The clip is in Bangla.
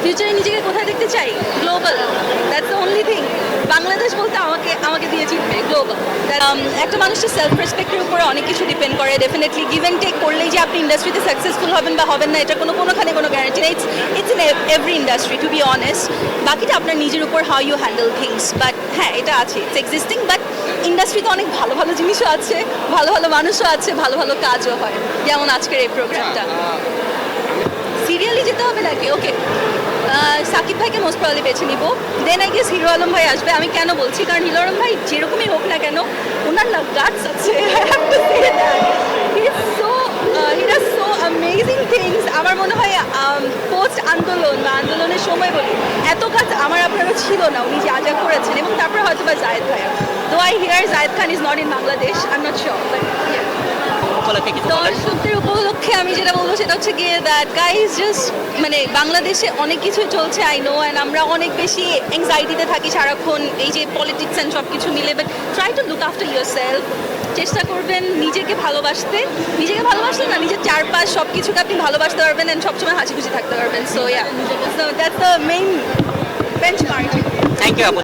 ফিউচারে নিজেকে কোথায় দেখতে চাই? Global, that's the only thing. Bangladesh বলতে আমাকে দিয়ে চিনবে গ্লোবাল। একটা মানুষের সেলফ রেসপেক্টের উপরে অনেক কিছু ডিপেন্ড করে। ডেফিনেটলি গিভ অ্যান্ড টেক করলেই যে আপনি ইন্ডাস্ট্রিতে সাকসেসফুল হবেন বা হবেন না, এটা কোনোখানে কোনো গ্যারান্টি নেই। It's in every industry, to be honest. বাকিটা আপনার নিজের উপর, how you handle things. But হ্যাঁ, এটা আছে, ইটস এক্সিস্টিং। বাট ইন্ডাস্ট্রিতে অনেক ভালো ভালো জিনিসও আছে, ভালো ভালো মানুষও আছে, ভালো ভালো কাজও হয়, যেমন আজকের এই প্রোগ্রামটা। সিরিয়ালি যেতে হবে নাকি? ওকে, সাকিব ভাইকে মোস্ট প্রবলি বেছে নিব। Then I guess Hero Alam ভাই আসবে। আমি কেন বলছি, কারণ হিরো আলম ভাই যেরকমই হোক না কেন, ওনার না গাটস আছে। He does so amazing things. আমার মনে হয় পোস্ট আন্দোলন বা আন্দোলনের সময় বলি, এত কাজ আমার আপনারও ছিল না উনি যা যা করেছেন। এবং তারপরে হয়তো বা জায়েদ ভাইয়া, though I hear Zayed Khan is not in Bangladesh, I am not sure, but উপলক্ষে কিছু বলার? দর্শকদের উপলক্ষে আমি যেটা বলবো সেটা হচ্ছে গিয়ে দ্যাট গাইজ জাস্ট, মানে বাংলাদেশে অনেক কিছু চলছে আই নো, অ্যান্ড আমরা অনেক বেশি অ্যাংজাইটিতে থাকি সারাক্ষণ, এই যে পলিটিক্স অ্যান্ড সব কিছু মিলে। But try to look after your self. চেষ্টা করবেন নিজেকে ভালোবাসতে না, নিজের চারপাশ সব কিছুকে আপনি ভালোবাসতে পারবেন অ্যান্ড সবসময় হাসি খুশি থাকতে পারবেন। So yeah, that's the main benchmark. Thank you আপু।